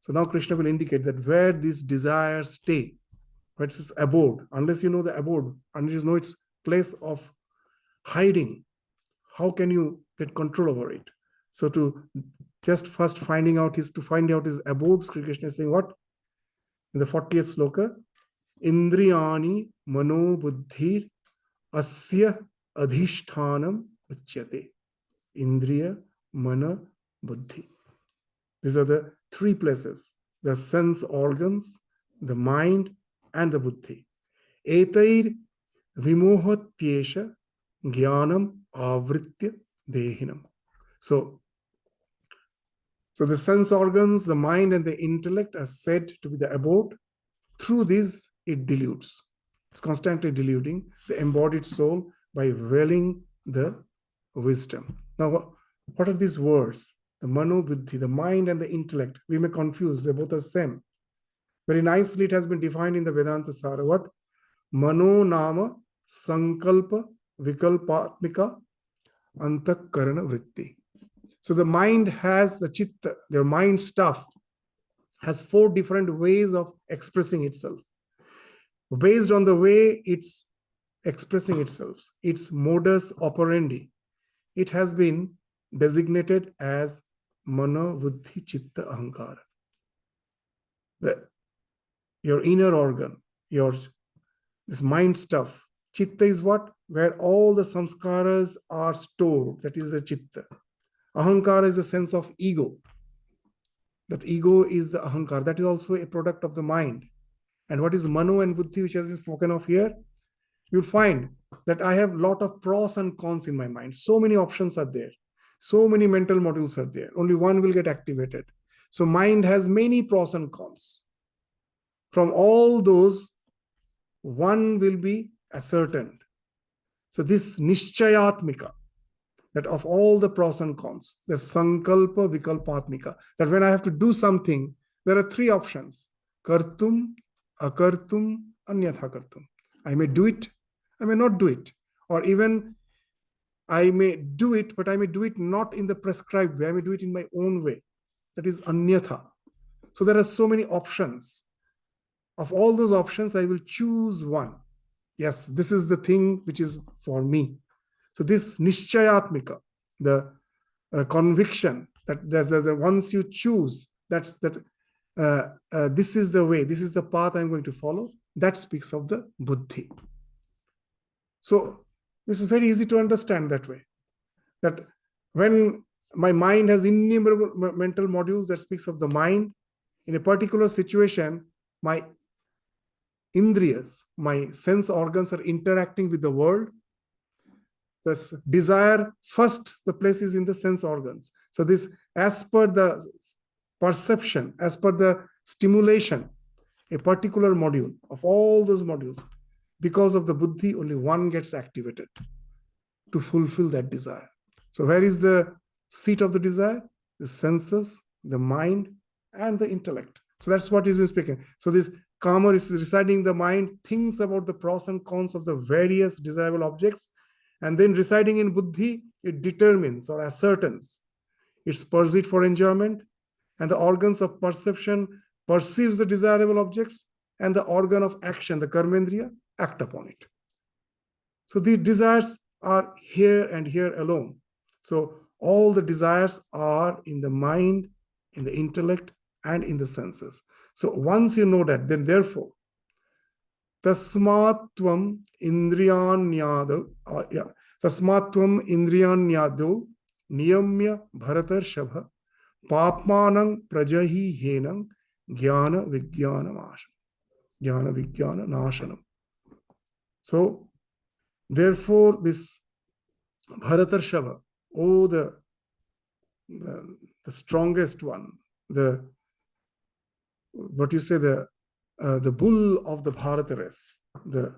So now Krishna will indicate that where these desires stay, where it's its abode, unless you know the abode, unless you know its place of hiding, how can you get control over it? So to just first find out his abode, Krishna is saying what? In the 40th sloka, Indriyani mano buddhir asya adhishtanam uchyate. Indriya, mana, buddhi. These are the three places: the sense organs, the mind, and the buddhi. Etair vimohatyesha jnanam avritya dehinam. So the sense organs, the mind, and the intellect are said to be the abode. Through this, it dilutes. It's constantly diluting the embodied soul by veiling the wisdom. Now, what are these words? The mano buddhi, the mind and the intellect. We may confuse, they both are same. Very nicely, it has been defined in the Vedanta Sara. What? Mano nama sankalpa vikalpatmika antakarana vritti. So the mind has the chitta, their mind stuff has 4 different ways of expressing itself. Based on the way it's expressing itself, its modus operandi, it has been designated as Mano Buddhi Chitta Ahankara. Your inner organ, this mind stuff. Chitta is what? Where all the samskaras are stored. That is the chitta. Ahankara is the sense of ego. That ego is the ahankara. That is also a product of the mind. And what is mano and buddhi, which has been spoken of here? You'll find that I have a lot of pros and cons in my mind. So many options are there. So many mental modules are there. Only one will get activated. So mind has many pros and cons. From all those, one will be ascertained. So this nishchayatmika, that of all the pros and cons, the sankalpa vikalpatmika, that when I have to do something, there are 3 options: kartum, akartum, anyatha kartum. I may do it, I may not do it, or even I may do it, but I may do it not in the prescribed way. I may do it in my own way. That is anyatha. So there are so many options. Of all those options, I will choose one. Yes, this is the thing which is for me. So this nishchayatmika, the conviction that once you choose, this is the way, this is the path I'm going to follow, that speaks of the buddhi. So this is very easy to understand that way. That when my mind has innumerable mental modules that speaks of the mind, in a particular situation, my indriyas, my sense organs are interacting with the world. This desire, first, the place is in the sense organs. So this, as per the perception, as per the stimulation, a particular module of all those modules, because of the buddhi, only one gets activated to fulfill that desire. So where is the seat of the desire? The senses, the mind, and the intellect. So that's what he's been speaking. So this karma is residing in the mind, thinks about the pros and cons of the various desirable objects, and then residing in buddhi, it determines or ascertains its pursuit for enjoyment, and the organs of perception perceives the desirable objects, and the organ of action, the karmendriya, act upon it. So the desires are here and here alone. So all the desires are in the mind, in the intellect, and in the senses. So once you know that, then therefore, tasmatvam indriyanyado, tasmatvam indriyanyado niyamya bharatarshava papmanang prajahi henang jnana vijnana nashanam. So therefore, this Bharatarshava, oh, the strongest one, the bull of the Bharata race, the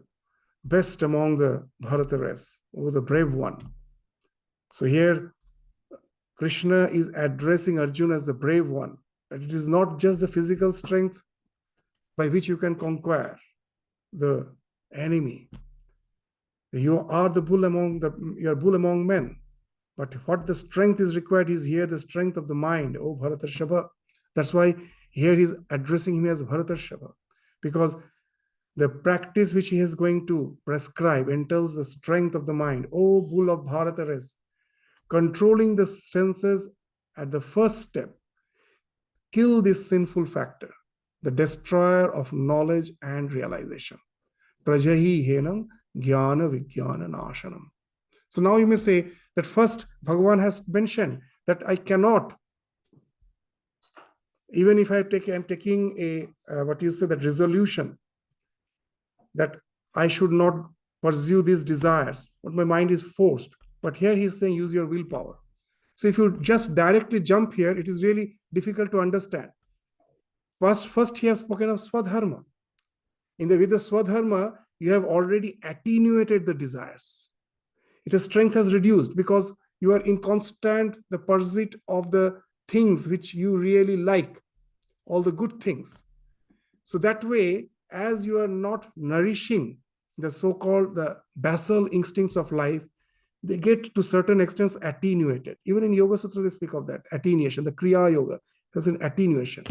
best among the Bharata race, oh, the brave one. So here, Krishna is addressing Arjuna as the brave one. That it is not just the physical strength by which you can conquer the enemy. You are the bull you are bull among men. But what the strength is required is here the strength of the mind, oh Bharatarshava. That's why here he's addressing him as Bharatarshava. Because the practice which he is going to prescribe entails the strength of the mind. Oh bull of Bharata race, controlling the senses at the first step, kill this sinful factor. the destroyer of knowledge and realization. Prajahi henam jnana vijnana nashanam. So now you may say that first Bhagavan has mentioned that I cannot, even if I'm taking a what you say, that resolution that I should not pursue these desires, but my mind is forced. But here he's saying use your willpower. So if you just directly jump here, it is really difficult to understand. First he has spoken of Swadharma. With the Swadharma, you have already attenuated the desires. Its strength has reduced because you are in constant the pursuit of the things which you really like, all the good things. So that way, as you are not nourishing the so-called the basal instincts of life, they get to certain extents attenuated. Even in Yoga Sutra, they speak of that attenuation. The Kriya Yoga has an attenuation.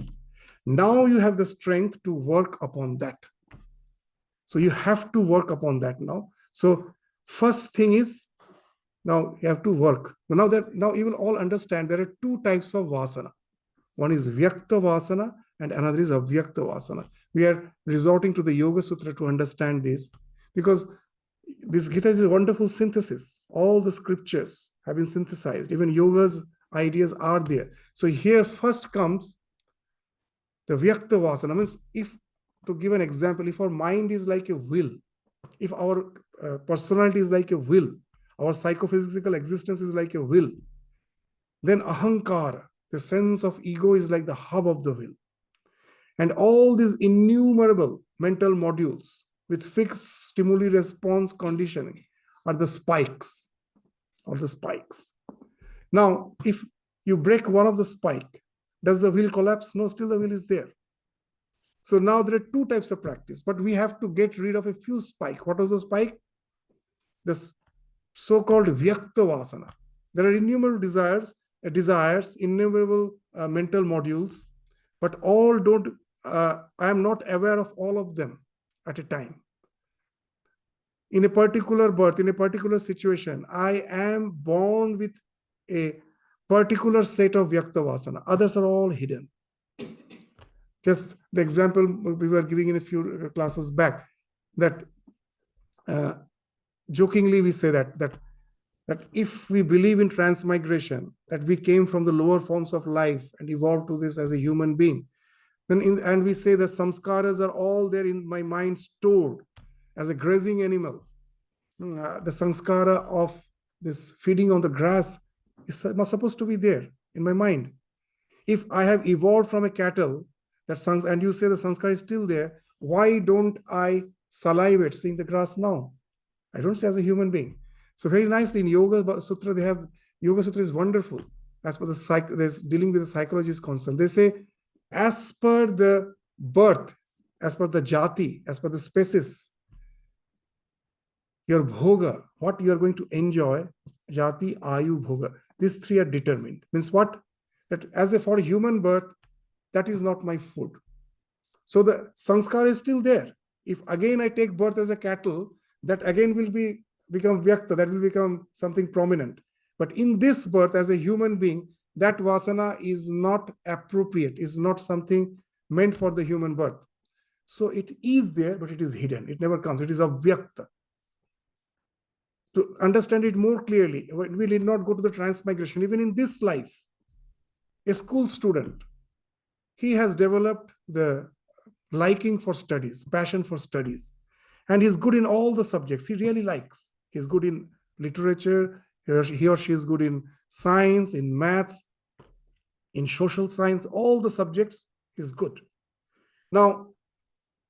Now you have the strength to work upon that. So you have to work upon that now. So first thing is, now you have to work. Now you will all understand there are two types of vasana. One is Vyakta Vasana and another is Avyakta Vasana. We are resorting to the Yoga Sutra to understand this because this Gita is a wonderful synthesis. All the scriptures have been synthesized. Even yoga's ideas are there. So here first comes the Vyakta Vasana. Means if, to give an example, if our mind is like a will, if our personality is like a will, our psychophysical existence is like a will, then ahankara, the sense of ego, is like the hub of the will. And all these innumerable mental modules with fixed stimuli response conditioning are the spikes or the spikes. Now, if you break one of the spike, does the will collapse? No, still the will is there. So now there are two types of practice, but we have to get rid of a few spikes. What was the spike? This so-called Vyakta Vasana. There are innumerable desires, innumerable mental modules, but all don't, I am not aware of all of them at a time. In a particular birth, in a particular situation, I am born with a particular set of Vyakta Vasana. Others are all hidden. Just the example we were giving in a few classes back, that jokingly we say that if we believe in transmigration, that we came from the lower forms of life and evolved to this as a human being, and we say that samskaras are all there in my mind stored as a grazing animal. The samskara of this feeding on the grass is not supposed to be there in my mind. If I have evolved from a cattle, and you say the sanskara is still there, why don't I salivate seeing the grass now? I don't say as a human being. So very nicely in Yoga Sutra, Yoga Sutra is wonderful. As per the dealing with the psychology is concerned, they say, as per the birth, as per the jati, as per the species, your bhoga, what you are going to enjoy, jati, ayu, bhoga, these three are determined. Means what? That for a human birth, that is not my food. So the sanskara is still there. If again I take birth as a cattle, that again will become vyakta, that will become something prominent. But in this birth as a human being, that vasana is not appropriate, is not something meant for the human birth. So it is there, but it is hidden. It never comes. It is avyakta. To understand it more clearly, we need not go to the transmigration. Even in this life, a school student, he has developed the liking for studies, passion for studies, and he's good in all the subjects he really likes. He's good in literature, he or she is good in science, in maths, in social science, all the subjects is good. Now,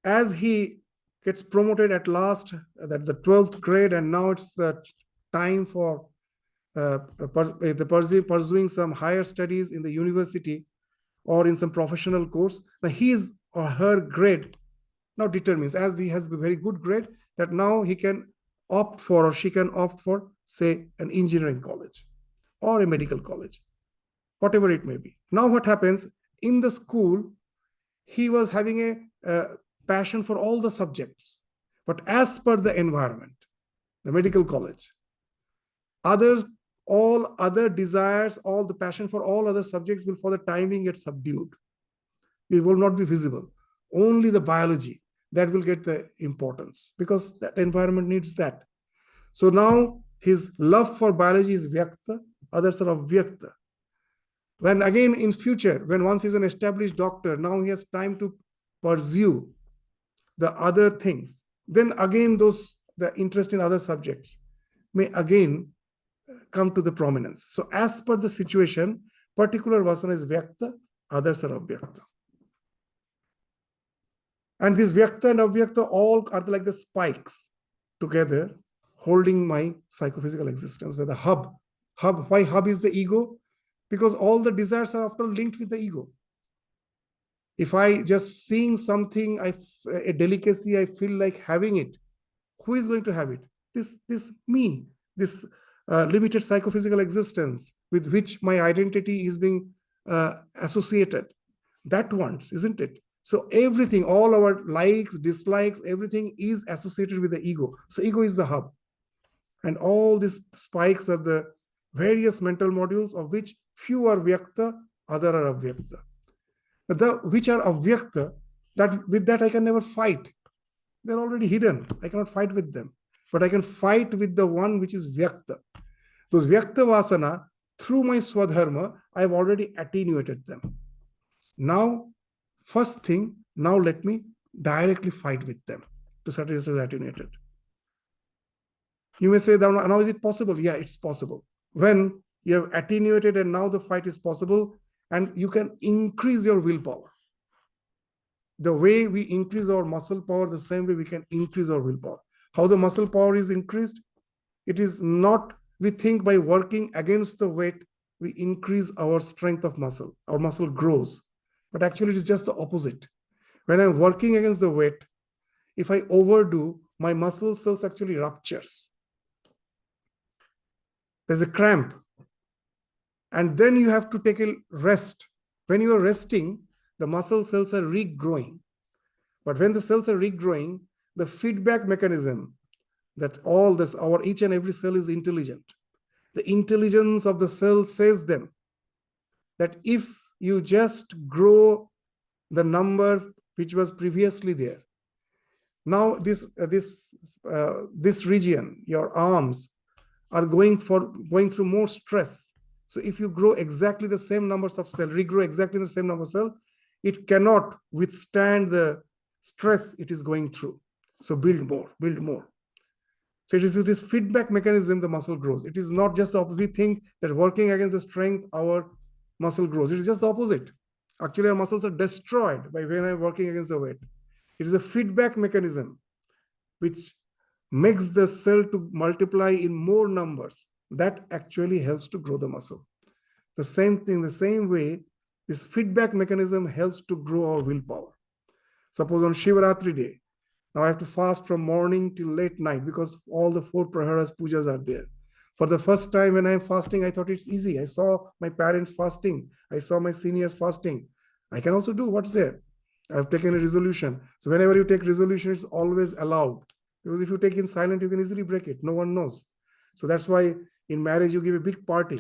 as he gets promoted at last, at the 12th grade, and now it's the time for pursuing some higher studies in the university or in some professional course, his or her grade now determines, as he has the very good grade, that now he can opt for, or she can opt for, say, an engineering college or a medical college, whatever it may be. Now what happens, in the school, he was having a passion for all the subjects, but as per the environment, the medical college, all other desires, all the passion for all other subjects will for the timing get subdued. It will not be visible. only the biology, that will get the importance because that environment needs that. So now his love for biology is vyakta, others are avyakta. When again in future, when once he's an established doctor, now he has time to pursue the other things. Then again the interest in other subjects may again come to the prominence. So as per the situation, particular vasana is vyakta, others are avyakta. And this vyakta and avyakta all are like the spikes together holding my psychophysical existence, where the hub. Why hub is the ego? Because all the desires are after linked with the ego. If I just seeing something, a delicacy, I feel like having it. Who is going to have it? This me, this limited psychophysical existence with which my identity is being associated. That wants, isn't it? So everything, all our likes, dislikes, everything is associated with the ego. So ego is the hub. And all these spikes are the various mental modules, of which few are vyakta, other are avyakta. Which are avyakta, that with that I can never fight. They're already hidden. I cannot fight with them. But I can fight with the one which is vyakta. Those vyakta vasana, through my swadharma, I've already attenuated them. Now, first thing, now let me directly fight with them to satisfy the attenuated. You may say, now is it possible? Yeah, it's possible. When you have attenuated and now the fight is possible, and you can increase your willpower. The way we increase our muscle power, the same way we can increase our willpower. How the muscle power is increased? It is not, we think by working against the weight, we increase our strength of muscle. Our muscle grows. But actually, it is just the opposite. When I'm working against the weight, if I overdo, my muscle cells actually ruptures. There's a cramp. And then you have to take a rest. When you are resting, the muscle cells are regrowing. But when the cells are regrowing, the feedback mechanism that all this, our each and every cell is intelligent. The intelligence of the cell says them that if you just grow the number which was previously there, now this region, your arms, are going through more stress. So if you grow exactly the same numbers of cells, regrow exactly the same number of cells, it cannot withstand the stress it is going through. So build more, build more. So it is with this feedback mechanism the muscle grows. It is not just the opposite. We think that working against the strength, our muscle grows. It is just the opposite. Actually, our muscles are destroyed by when I'm working against the weight. It is a feedback mechanism which makes the cell to multiply in more numbers. That actually helps to grow the muscle. The same thing, the same way, this feedback mechanism helps to grow our willpower. Suppose on Shivaratri day, now I have to fast from morning till late night because all the 4 praharas, pujas are there. For the first time when I'm fasting, I thought it's easy. I saw my parents fasting. I saw my seniors fasting. I can also do what's there. I've taken a resolution. So whenever you take resolution, it's always allowed. Because if you take in silent, you can easily break it. No one knows. So that's why in marriage, you give a big party.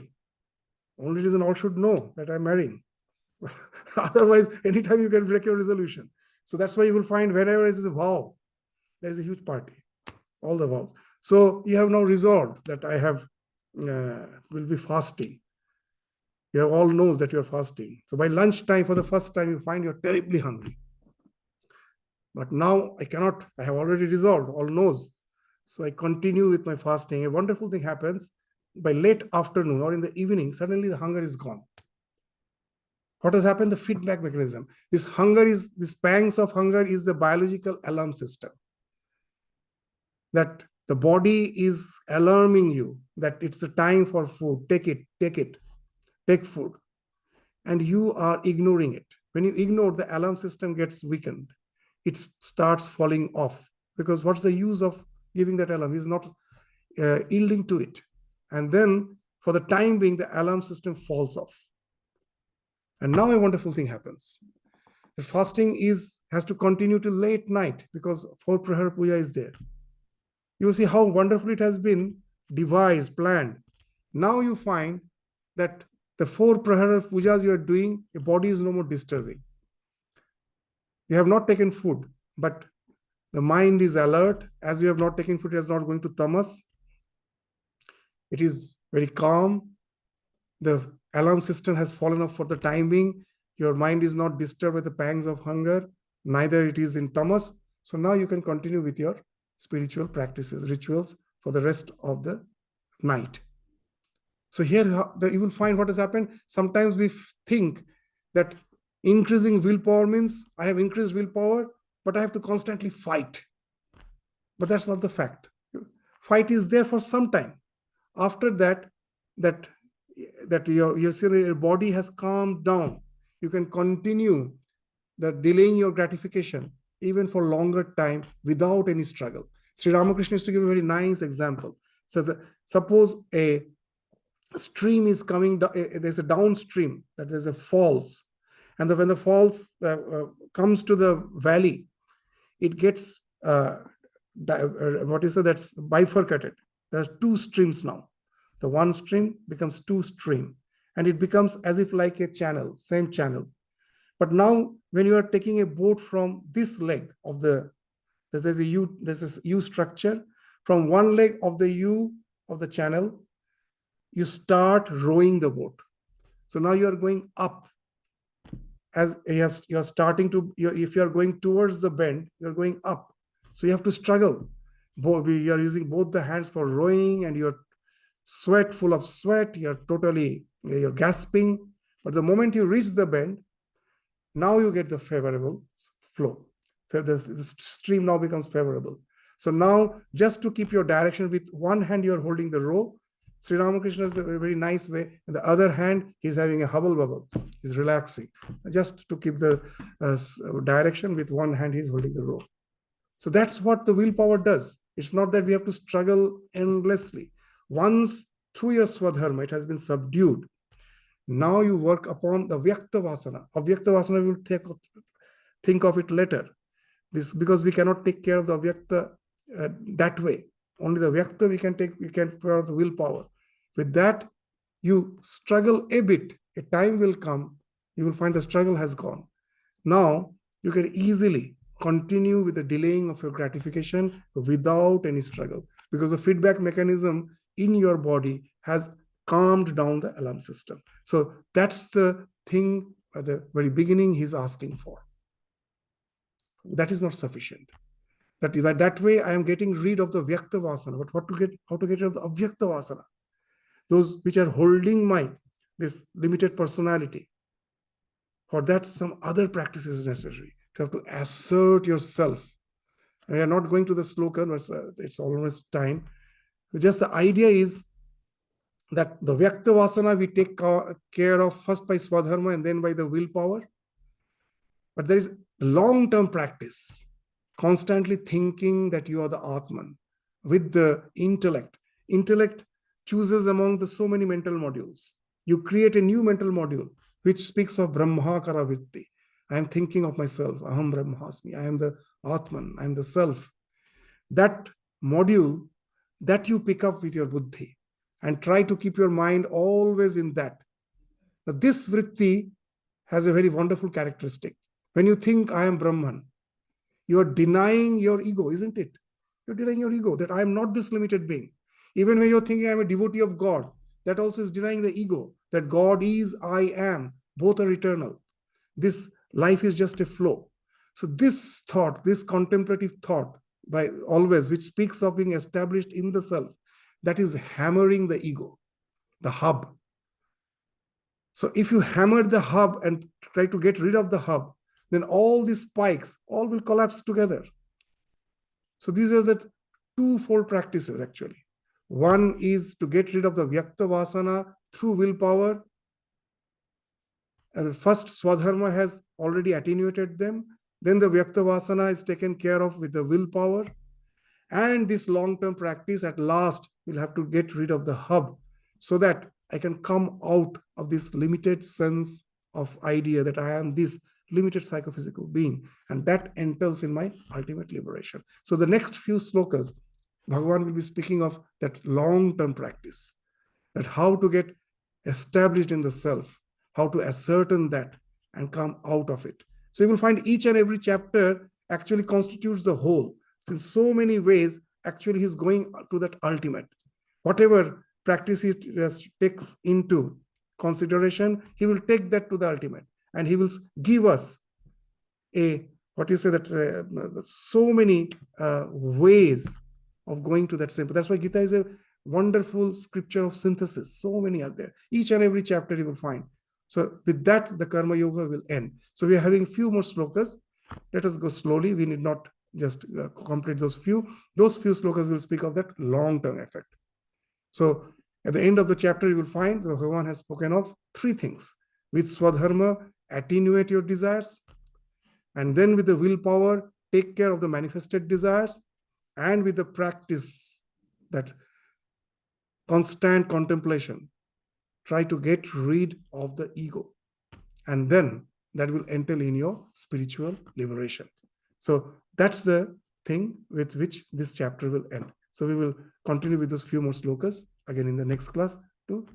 Only reason all should know that I'm marrying. Otherwise, anytime you can break your resolution. So that's why you will find whenever there is a vow, there is a huge party, all the vows. So you have now resolved that I will be fasting. You have all knows that you're fasting. So by lunchtime, for the first time, you find you're terribly hungry. But now I cannot, I have already resolved, all knows. So I continue with my fasting. A wonderful thing happens. By late afternoon or in the evening, suddenly the hunger is gone. What has happened? The feedback mechanism. This pangs of hunger is the biological alarm system. That the body is alarming you that it's a time for food. Take it, take food. And you are ignoring it. When you ignore, the alarm system gets weakened. It starts falling off. Because what's the use of giving that alarm? He's not yielding to it. And then for the time being, the alarm system falls off. And now a wonderful thing happens. The fasting has to continue till late night because 4 prahar puja is there. You will see how wonderful it has been devised, planned. Now you find that the 4 prahar pujas you are doing, your body is no more disturbing. You have not taken food, but the mind is alert. As you have not taken food, it is not going to tamas. It is very calm. The alarm system has fallen off for the time being. Your mind is not disturbed with the pangs of hunger, neither it is in tamas. So now you can continue with your spiritual practices, rituals for the rest of the night. So here you will find what has happened. Sometimes we think that increasing willpower means I have increased willpower, but I have to constantly fight. But that's not the fact. Fight is there for some time. After that, your body has calmed down. You can continue delaying your gratification even for longer time without any struggle. Sri Ramakrishna used to give a very nice example. So suppose a stream is coming, there's a downstream, that there's a falls, and when the falls comes to the valley, it gets that's bifurcated. There's two streams now. The one stream becomes two stream, and it becomes as if like a channel, same channel. But now when you are taking a boat from this leg of there's a U structure, from one leg of the U of the channel, you start rowing the boat. So now you are going up. As you are starting to, if you are going towards the bend, you are going up. So you have to struggle. You are using both the hands for rowing, and you're full of sweat. You're gasping. But the moment you reach the bend, now you get the favorable flow. The stream now becomes favorable. So now, just to keep your direction, with one hand you are holding the rope. Sri Ramakrishna is a very nice way. In the other hand, he's having a hubble bubble. He's relaxing. Just to keep the direction, with one hand he's holding the rope. So that's what the willpower does. It's not that we have to struggle endlessly. Once through your swadharma, it has been subdued. Now you work upon the Vyakta Vasana. Avyakta Vasana, we will think of it later. This because we cannot take care of the Avyakta that way. Only the Vyakta we can care of the willpower. With that, you struggle a bit. A time will come, you will find the struggle has gone. Now, you can easily continue with the delaying of your gratification without any struggle, because the feedback mechanism in your body has calmed down the alarm system. So that's the thing at the very beginning he's asking for. That is not sufficient. That way I am getting rid of the Vyakta Vasana. But how to get rid of the Avyakta Vasana? Those which are holding this limited personality. For that, some other practice is necessary. You have to assert yourself. We are not going to the sloka, it's almost time. Just the idea is that the Vyakta Vasana we take care of first by Swadharma and then by the willpower. But there is long-term practice, constantly thinking that you are the Atman with the intellect. Intellect chooses among the so many mental modules. You create a new mental module which speaks of Brahmakara Vritti. I am thinking of myself. Aham Brahmasmi. I am the Atman. I am the self. That module that you pick up with your buddhi and try to keep your mind always in that. Now, this vritti has a very wonderful characteristic. When you think I am Brahman, you are denying your ego, isn't it? You're denying your ego, that I am not this limited being. Even when you're thinking I am a devotee of God, that also is denying the ego, that God is, I am, both are eternal. This life is just a flow. So this thought, this contemplative thought, by always, which speaks of being established in the self, that is hammering the ego, the hub. So if you hammer the hub and try to get rid of the hub, then all these spikes all will collapse together. So these are the twofold practices actually. One is to get rid of the Vyakta Vasana through willpower. And the first Swadharma has already attenuated them. Then the Vyakta Vasana is taken care of with the willpower. And this long-term practice at last will have to get rid of the hub so that I can come out of this limited sense of idea that I am this limited psychophysical being. And that entails in my ultimate liberation. So the next few slokas, Bhagavan will be speaking of that long-term practice, that how to get established in the self, how to ascertain that and come out of it. So you will find each and every chapter actually constitutes the whole. In so many ways, actually he's going to that ultimate. Whatever practice he takes into consideration, he will take that to the ultimate. And he will give us what you say, that so many ways of going to that same. That's why Gita is a wonderful scripture of synthesis. So many are there. Each and every chapter you will find. So with that, the Karma Yoga will end. So we are having a few more slokas. Let us go slowly. We need not just complete those few. Those few slokas will speak of that long-term effect. So at the end of the chapter, you will find the Bhagavan has spoken of three things. With Swadharma, attenuate your desires. And then with the willpower, take care of the manifested desires. And with the practice, that constant contemplation, try to get rid of the ego. And then that will entail in your spiritual liberation. So that's the thing with which this chapter will end. So we will continue with those few more slokas again in the next class to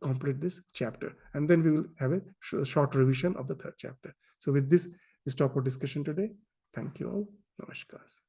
complete this chapter. And then we will have a short revision of the third chapter. So with this, we stop our discussion today. Thank you all. Namaskar.